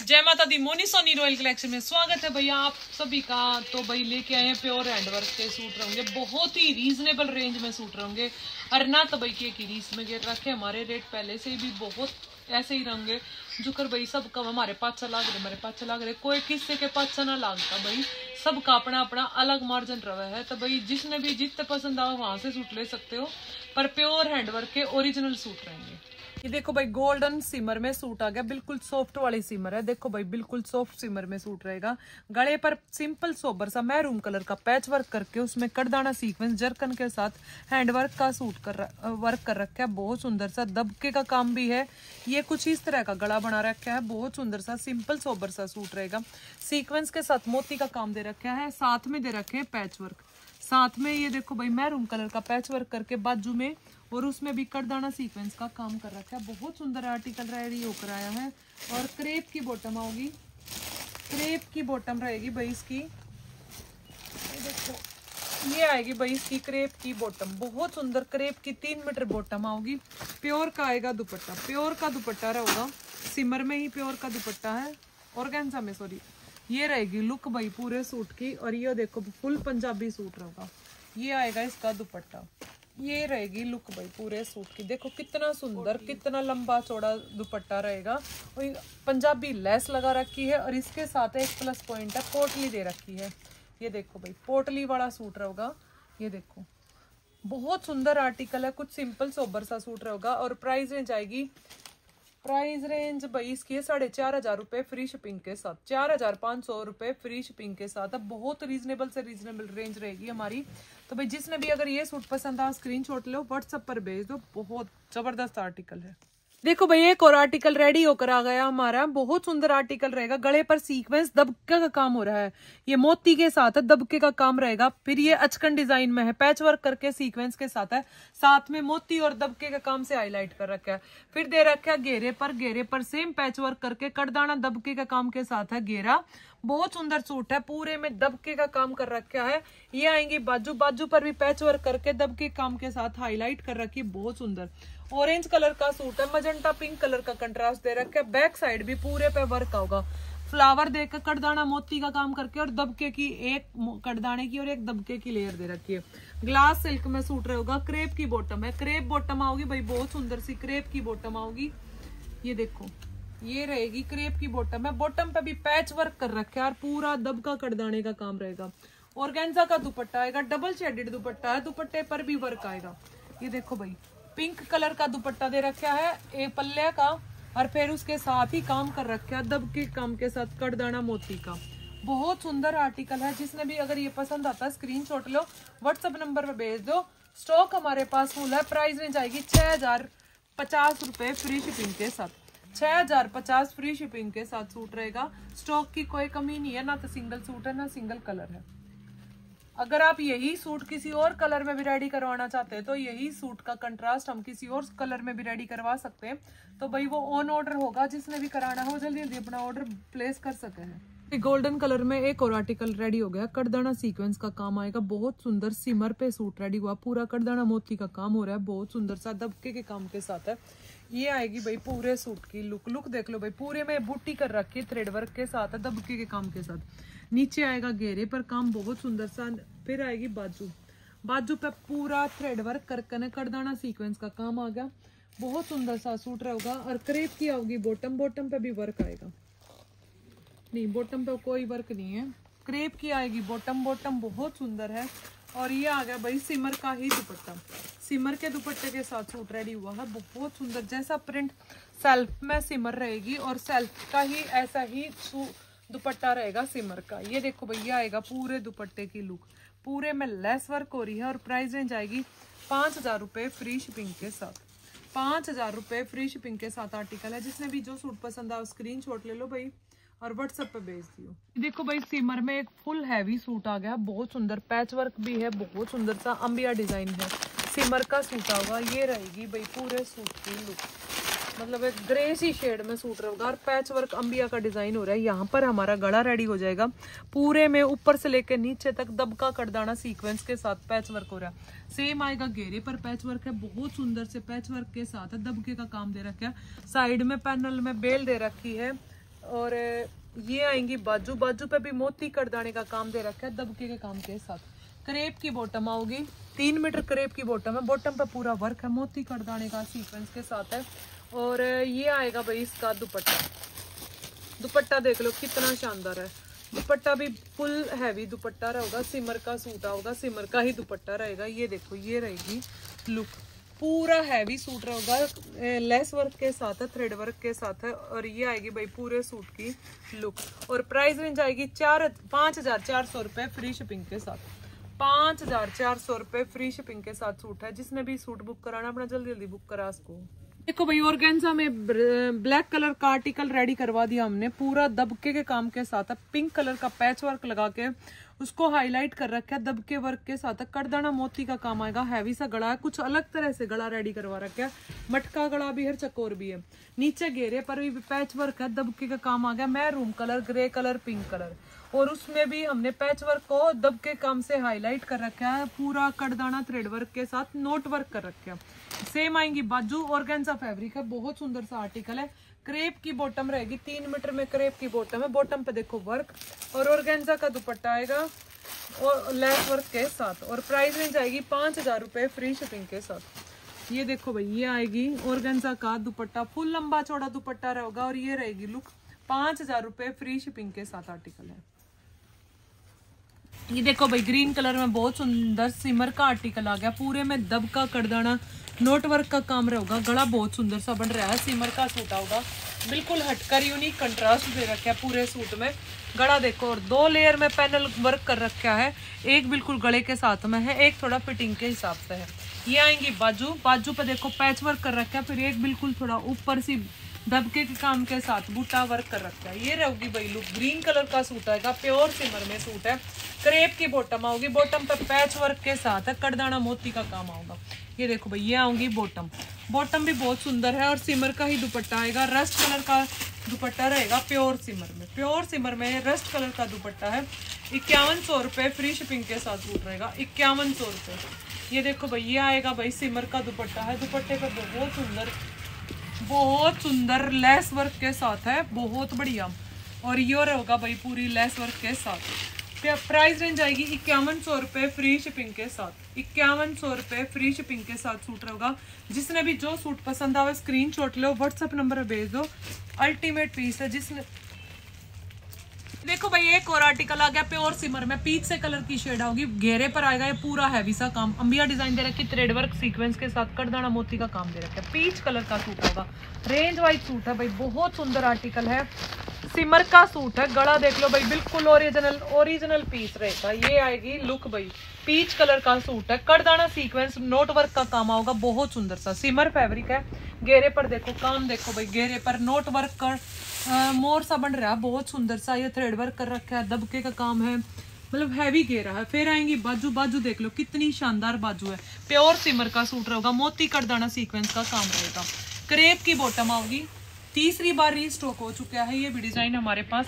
जय माता दी। Moni Soni royal collection में स्वागत है भैया आप सभी का। तो भाई लेके आए हैं प्योर हैंडवर्क के सूट रहेंगे, बहुत ही रीजनेबल रेंज में सूट रहेंगे। और ना तो भाई की रीस में गिर रखे हमारे रेट पहले से भी बहुत ऐसे ही रहेंगे। जुकर भाई सब कम हमारे पाछा लाग रहे, हमारे पाछा लाग रहे, कोई किससे के पाछा ना लागता भाई, सबका अपना अपना अलग मार्जिन रहा है। तो भाई जिसने भी जितने पसंद आओ वहां से सूट ले सकते हो, पर प्योर हैंडवर्क के ओरिजिनल सूट रहेंगे। ये देखो भाई गोल्डन सिमर में सूट आ गया, बिल्कुल सॉफ्ट वाली सिमर है। देखो भाई बिल्कुल सॉफ्ट सिमर में सूट रहेगा। गले पर सिंपल सोबर सा मैरून कलर का पैच वर्क करके उसमें करदाना सीक्वेंस जरकन के साथ हैंडवर्क का सूट वर्क कर रखा है। बहुत सुंदर सा दबके का काम भी है। ये कुछ इस तरह का गला बना रखा है, बहुत सुंदर सा सिंपल सोबर सा सूट रहेगा। सीक्वेंस के साथ मोती का काम दे रखा है, साथ में दे रखे हैं पैच वर्क। साथ में ये देखो भाई मैरून कलर का पैच वर्क करके बाजू में और उसमें भी करदाना सीक्वेंस का काम कर रखा है। बहुत सुंदर आर्टिकल रेडी होकर आया है। और क्रेप की बॉटम आओगी, क्रेप की बॉटम रहेगी भाई इसकी। ये देखो ये आएगी भाई इसकी क्रेप की बॉटम, बहुत सुंदर क्रेप की 3 मीटर बॉटम आओगी। प्योर का आएगा दुपट्टा, प्योर का दुपट्टा रहेगा। सिमर में ही प्योर का दुपट्टा है, ऑर्गेन्जा में सॉरी। ये रहेगी लुक भाई पूरे सूट की। और ये देखो फुल पंजाबी सूट रहेगा। ये आएगा इसका दुपट्टा, ये रहेगी लुक भाई पूरे सूट की। देखो कितना सुंदर, कितना लंबा चौड़ा दुपट्टा रहेगा। और पंजाबी लेस लगा रखी है और इसके साथ एक प्लस पॉइंट है, पोटली दे रखी है। ये देखो भाई पोटली वाला सूट रहेगा। ये देखो बहुत सुंदर आर्टिकल है, कुछ सिंपल सोबर सा सूट रहेगा। और प्राइस रेंज आएगी, प्राइस रेंज भाई इसकी है 4,500 रुपए फ्री शिपिंग के साथ, 4,500 रुपए फ्री शिपिंग के साथ। अब बहुत रीजनेबल से रीजनेबल रेंज रहेगी हमारी। तो भाई जिसने भी अगर ये सूट पसंद आ स्क्रीनशॉट लो, व्हाट्सएप पर भेज दो। बहुत जबरदस्त आर्टिकल है। देखो भाई एक और आर्टिकल रेडी होकर आ गया हमारा, बहुत सुंदर आर्टिकल रहेगा। गले पर सीक्वेंस दबके का काम हो रहा है, ये मोती के साथ है, दबके का काम रहेगा। फिर ये अचकन डिजाइन में है, पैच वर्क करके सीक्वेंस के साथ है, साथ में मोती और दबके का काम से हाईलाइट कर रखा है। फिर दे रखा है घेरे पर सेम पैच वर्क करके करदाना दबके का काम के साथ है घेरा। बहुत सुंदर सूट है, पूरे में दबके का काम कर रखा है। ये आएंगी बाजू, बाजू पर भी पैच वर्क करके दबके काम के साथ हाईलाइट कर रखी, बहुत सुंदर। ऑरेंज कलर का सूट है, मजेंटा पिंक कलर का कंट्रास्ट दे रखा है। बैक साइड भी पूरे पे वर्क होगा, फ्लावर देकर करदाना मोती का काम करके और दबके की एक करदाने की और एक दबके की लेयर दे रखी है। ग्लास सिल्क में सूट रहेगा। क्रेप की बॉटम है, क्रेप बॉटम आओगी भाई, बहुत सुंदर सी क्रेप की बॉटम आओगी। ये देखो ये रहेगी क्रेप की बॉटम है, बॉटम पे भी पैच वर्क कर रखा है और पूरा दबका करदाने का काम रहेगा। ऑर्गेन्जा का दुपट्टा आएगा, डबल शेडेड दुपट्टा है, दुपट्टे पर भी वर्क आएगा। ये देखो भाई पिंक कलर का दुपट्टा दे रखा है एक पल्ले का, और फिर उसके साथ ही काम कर रखा है दबके काम के साथ करदाना मोती का। बहुत सुंदर आर्टिकल है। जिसने भी अगर ये पसंद आता है स्क्रीनशॉट लो, व्हाट्सएप नंबर पे भेज दो। स्टॉक हमारे पास फुल है। प्राइस रेंज आएगी 6,050 रुपए फ्री शिपिंग के साथ, 6,050 फ्री शिपिंग के साथ सूट रहेगा। स्टॉक की कोई कमी नहीं है, ना तो सिंगल सूट है ना सिंगल कलर है। अगर आप यही सूट किसी और कलर में भी रेडी करवाना चाहते हैं तो यही सूट का कंट्रास्ट हम किसी और कलर में भी रेडी करवा सकते हैं। तो भाई वो ऑन ऑर्डर होगा, जिसने भी कराना हो जल्दी जल्दी अपना ऑर्डर प्लेस कर सके हैं। गोल्डन कलर में एक और आर्टिकल रेडी हो गया, करदाना सीक्वेंस का काम आएगा। बहुत सुंदर सिमर पे सूट रेडी हुआ, पूरा करदाना मोती का काम हो रहा है, बहुत सुंदर सा दबके के काम के साथ है। ये आएगी भाई पूरे सूट की लुक, लुक देख लो भाई, पूरे में बूटी कर रखी है, थ्रेड वर्क के साथ है, दबके के काम के साथ। नीचे आएगा घेरे पर काम, बहुत सुंदर सा। फिर आएगी बाजू, बाजू पे पूरा थ्रेड वर्क करके करदाना सीक्वेंस का काम आ गया। बहुत सुंदर सा सूट रहेगा। और क्रेप की आओगी बॉटम, बॉटम पे भी वर्क आएगा, नहीं बॉटम पे कोई वर्क नहीं है। क्रेप की आएगी बॉटम, बॉटम बहुत सुंदर है। और ये आ गया भाई सिमर का ही दुपट्टा, सिमर के दुपट्टे के साथ सूट रेडी हुआ है। बहुत सुंदर, जैसा प्रिंट सेल्फ में सिमर रहेगी और सेल्फ का ही ऐसा ही दुपट्टा रहेगा सिमर का। ये देखो भैया आएगा पूरे दुपट्टे की लुक, पूरे में लेस वर्क हो रही है। और प्राइस रेंज आएगी 5,000 रुपए फ्री शिपिंग के साथ, 5,000 रुपए फ्री शिपिंग के साथ आर्टिकल है। जिसने भी जो सूट पसंद आए स्क्रीनशॉट ले लो भाई और व्हाट्सएप पे भेज दियो। देखो भाई सिमर में एक फुल हैवी सूट आ गया, बहुत सुंदर पैच वर्क भी है, बहुत सुंदर सा अंबिया डिजाइन है, सिमर का सूट होगा। ये रहेगी भाई पूरे सूट की लुक, मतलब एक ग्रे सी शेड में सूट रहेगा और पैच वर्क अंबिया का डिजाइन हो रहा है। यहाँ पर हमारा गला रेडी हो जाएगा, पूरे में ऊपर से लेकर नीचे तक दबका करदाना सीक्वेंस के साथ पैच वर्क हो रहा है। सेम आएगा घेरे पर पैच वर्क है, बहुत सुंदर से पैच वर्क के साथ है, दबके का काम दे रखा है। साइड में पैनल में बेल दे रखी है और ये आएंगी बाजू, बाजू पे भी मोती कड़दाने का काम दे रखा है दबके के काम के साथ। क्रेप की बॉटम आओगी, 3 मीटर क्रेप की बॉटम है, बॉटम पे पूरा वर्क है मोती कड़दाने का सीक्वेंस के साथ है। और ये आएगा भाई इसका दुपट्टा, दुपट्टा देख लो कितना शानदार है, दुपट्टा भी फुल हैवी दुपट्टा रहेगा, सिमर का सूट होगा, सिमर का ही दुपट्टा रहेगा। ये देखो ये रहेगी लुक, पूरा हैवी सूट रहेगा, लेस वर्क के साथ है, थ्रेड वर्क के साथ है। और ये आएगी भाई पूरे सूट की लुक। और प्राइस रेंज आएगी 5,400 रुपये फ्री शिपिंग के साथ, 5,400 रुपये फ्री शिपिंग के साथ सूट है। जिसने भी सूट बुक कराना अपना जल्दी जल्दी बुक करा इसको। देखो भाई ऑर्गेन्जा में ब्लैक कलर का आर्टिकल रेडी करवा दिया हमने, पूरा दबके के काम के साथ है, पिंक कलर का पैच वर्क लगा के उसको हाईलाइट कर रखा है, दबके वर्क के साथ है, करदाना मोती का काम आएगा, हैवी सा गला है, कुछ अलग तरह से गला रेडी करवा रखा है, मटका गला भी है, चकोर भी है, नीचे घेरे पर भी पैच वर्क है, दबके का काम आ गया, maroon colour, grey colour, pink colour. और उसमें भी हमने पैच वर्क को दबके काम से हाईलाइट कर रखा है, पूरा करदाना थ्रेड वर्क के साथ नोट वर्क कर रखा है। सेम आएंगी बाजू, ऑर्गेन्जा फैब्रिक है, बहुत सुंदर सा आर्टिकल है, क्रेप की बॉटम रहेगी, 3 मीटर में क्रेप की बॉटम है, बॉटम पे देखो वर्क। और ऑर्गेन्जा का दुपट्टा आएगा और लेस वर्क के साथ। और प्राइस रेंज आएगी 5,000 रुपये फ्री शिपिंग के साथ। ये देखो भाई ये आएगी ऑर्गेन्जा का दुपट्टा, फुल लंबा चौड़ा दुपट्टा रहेगा। और ये रहेगी लुक, 5,000 रुपये फ्री शिपिंग के साथ आर्टिकल है। ये देखो भाई ग्रीन कलर में बहुत सुंदर सिमर का आर्टिकल आ गया, पूरे में दबका करदाना नोट वर्क का काम रहेगा, गला बहुत सुंदर सा बन रहा है, सिमर का सूट होगा, बिल्कुल हटकर यूनिक कंट्रास्ट दे रखा है पूरे सूट में। गला देखो और 2 लेयर में पैनल वर्क कर रखा है, एक बिल्कुल गले के साथ में है, एक थोड़ा फिटिंग के हिसाब से है। ये आएंगी बाजू, बाजू पे देखो पैच वर्क कर रखा है, फिर एक बिल्कुल थोड़ा ऊपर सी दबके के काम के साथ बूटा वर्क कर रखा है। ये रहेगी भाई लुक, ग्रीन कलर का सूट आएगा, प्योर सिमर में सूट है, क्रेप की बॉटम आओगी, बॉटम पे पैच वर्क के साथ है, करदाना मोती का काम आऊगा। ये देखो भाई ये आऊंगी बॉटम, बॉटम भी बहुत सुंदर है और सिमर का ही दुपट्टा आएगा, रस्ट कलर का दुपट्टा रहेगा, प्योर सिमर में, प्योर सिमर में रस्ट कलर का दुपट्टा है। 5100 रुपये फ्री शिपिंग के साथ सूट रहेगा, 5100 रुपये। ये देखो भाई ये आएगा भाई सिमर का दुपट्टा है, दुपट्टे का बहुत सुंदर लेस वर्क के साथ है, बहुत बढ़िया। और ये रहेगा भाई पूरी लेस वर्क के साथ। प्राइस रेंज आएगी 5100 रुपये फ्री शिपिंग के साथ, 5100 रुपये फ्री शिपिंग के साथ सूट रहेगा। जिसने भी जो सूट पसंद आवे स्क्रीनशॉट लो, व्हाट्सएप नंबर भेज दो, अल्टीमेट पीस है। जिसने देखो भाई एक और आर्टिकल आ गया प्योर सिमर में, पीच से कलर की शेड होगी, घेरे पर आएगा, ये पूरा हैवी सा काम, अंबिया डिजाइन दे रखी, थ्रेड वर्क सीक्वेंस के साथ करदाना मोती का काम दे रखा है, पीच कलर का सूट होगा, रेंज वाइज सूट है भाई, बहुत सुंदर आर्टिकल है, सिमर का सूट है। गला देख लो भाई बिल्कुल ओरिजिनल पीस रहेगा। ये आएगी लुक भाई, पीच कलर का सूट है, करदाना सीक्वेंस नोट वर्क का काम होगा, बहुत सुंदर सा सिमर फैब्रिक है। घेरे पर देखो काम, देखो भाई घेरे पर नोट वर्क कर मोर सा बन रहा है, बहुत सुंदर सा, ये थ्रेड वर्क कर रखा है, दबके का काम है, मतलब हैवी घेरा है। फिर आएंगी बाजू, बाजू देख लो कितनी शानदार बाजू है, प्योर सिमर का सूट रहेगा, मोती करदाना सीक्वेंस का काम रहेगा, क्रेप की बॉटम आओगी, तीसरी बार रीस्टॉक हो चुका है ये भी डिजाइन हमारे पास,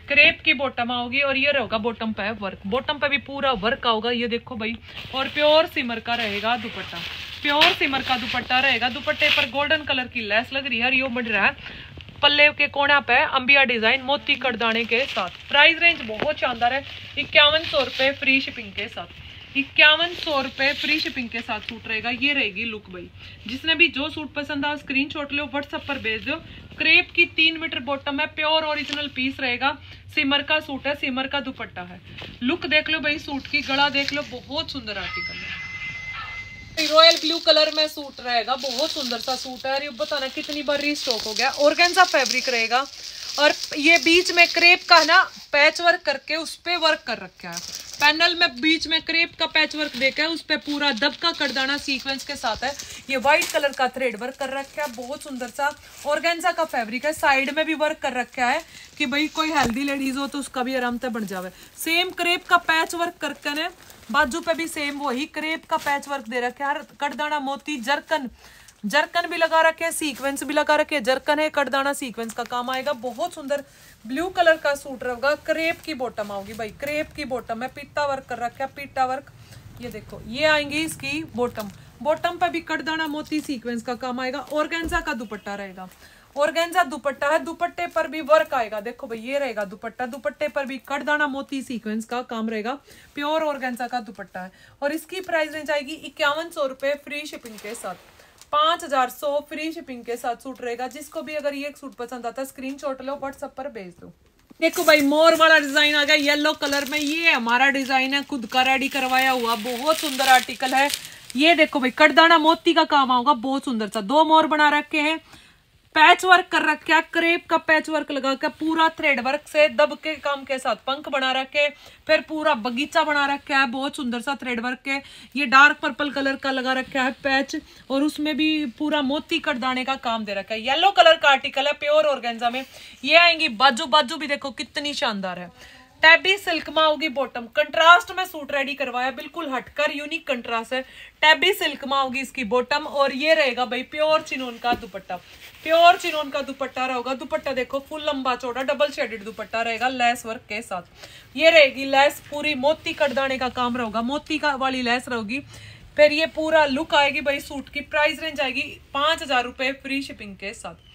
क्रेप की बॉटम आओगी। और ये रहेगा बॉटम पे वर्क, बॉटम पे भी पूरा वर्क आओगा, ये देखो भाई। और प्योर सिमर का रहेगा दुपट्टा, प्योर सिमर का दुपट्टा रहेगा, दुपट्टे पर गोल्डन कलर की लेस लग रही है, यो बढ़ रहा है, पल्ले के कोना पे अंबिया डिजाइन मोती करदाने के साथ। प्राइस रेंज बहुत शानदार है, 5100 रुपये फ्री शिपिंग के साथ, 5100 रुपये फ्री शिपिंग के साथ सूट रहेगा। ये रहेगी लुक भाई, जिसने भी जो सूट पसंद आ स्क्रीनशॉट लो, व्हाट्सएप पर भेज दो। क्रेप की 3 मीटर बॉटम है, प्योर ओरिजिनल पीस रहेगा, सिमर का सूट है, सिमर का दुपट्टा है। लुक देख लो भाई सूट की, गला देख लो, बहुत सुंदर आर्टिकल है, रॉयल ब्लू कलर में सूट रहेगा, बहुत सुंदर सा सूट है। ये बताना कितनी बार रीस्टॉक हो गया, ऑर्गेन्जा फैब्रिक रहेगा। और ये बीच में क्रेप का ना पैच वर्क करके उस पे वर्क कर रखा है, पैनल में बीच में क्रेप का पैच वर्क देखा है, उस पे पूरा दबका करदाना सीक्वेंस के साथ है। ये व्हाइट कलर का थ्रेड वर्क कर रखा है, बहुत सुंदर सा ऑर्गेन्जा का फैब्रिक है, साइड में भी वर्क कर रखा है कि भाई कोई हेल्दी लेडीज हो तो उसका भी आराम से बन जावे। सेम क्रेप का पैच वर्क करके ने बाजू पे भी सेम वही क्रेप का पैच वर्क दे रखा है, करदाना मोती जरकन भी लगा रखे है, सीक्वेंस भी लगा रखे है, जरकन है, करदाना सीक्वेंस का काम आएगा, बहुत सुंदर ब्लू कलर का सूट रहेगा। क्रेप की बॉटम आओगी भाई, क्रेप की बॉटम है, पीता वर्क कर रखा है, पीता वर्क। ये देखो ये आएंगी इसकी बॉटम, बॉटम पे भी करदाना मोती सीक्वेंस का काम आएगा, ऑर्गेन्जा का दुपट्टा रहेगा, ऑर्गेन्जा दुपट्टा है, दुपट्टे पर भी वर्क आएगा। देखो भाई ये रहेगा दुपट्टा, दुपट्टे पर भी कटदाना मोती सीक्वेंस का काम रहेगा। प्योर ऑर्गेन्जा का दुपट्टा है और इसकी प्राइस रेंज आएगी 5100 रुपए फ्री शिपिंग के साथ। 5100 फ्री शिपिंग के साथ सूट रहेगा। जिसको भी अगर ये सूट पसंद आता है स्क्रीनशॉट लो, व्हाट्सएप पर भेज दो। देखो भाई मोर वाला डिजाइन आ गया येलो कलर में। ये हमारा डिजाइन है, खुद का रेडी करवाया हुआ, बहुत सुंदर आर्टिकल है। ये देखो भाई कटदाना मोती का काम होगा, बहुत सुंदर सा। 2 मोर बना रखे हैं, पैच वर्क कर रखा है, क्रेप का पैच वर्क लगा के पूरा थ्रेड वर्क से दब के काम के साथ पंख बना रखे, फिर पूरा बगीचा बना रखा है, बहुत सुंदर सा थ्रेड वर्क के। ये डार्क पर्पल कलर का लगा रखा है पैच, और उसमें भी पूरा मोती कटदाने का काम दे रखा है। येलो कलर का आर्टिकल है प्योर ऑर्गेन्जा में। ये आएंगी बाजू, बाजू भी देखो कितनी शानदार है। टैबी सिल्क में होगी बॉटम, कंट्रास्ट में सूट रेडी करवाया, बिल्कुल हटकर यूनिक कंट्रास्ट है। टैबी सिल्क में होगी इसकी बॉटम, और ये रहेगा भाई प्योर चिनोन का दुपट्टा। प्योर चिनोन का दुपट्टा रहेगा। दुपट्टा देखो फुल लंबा चौड़ा डबल शेडेड दुपट्टा रहेगा लेस वर्क के साथ। ये रहेगी लेस पूरी मोती कटदाने का काम रहेगा, मोती का वाली लेस रहेगी। फिर ये पूरा लुक आएगी भाई सूट की। प्राइस रेंज आएगी 5000 रुपए फ्री शिपिंग के साथ।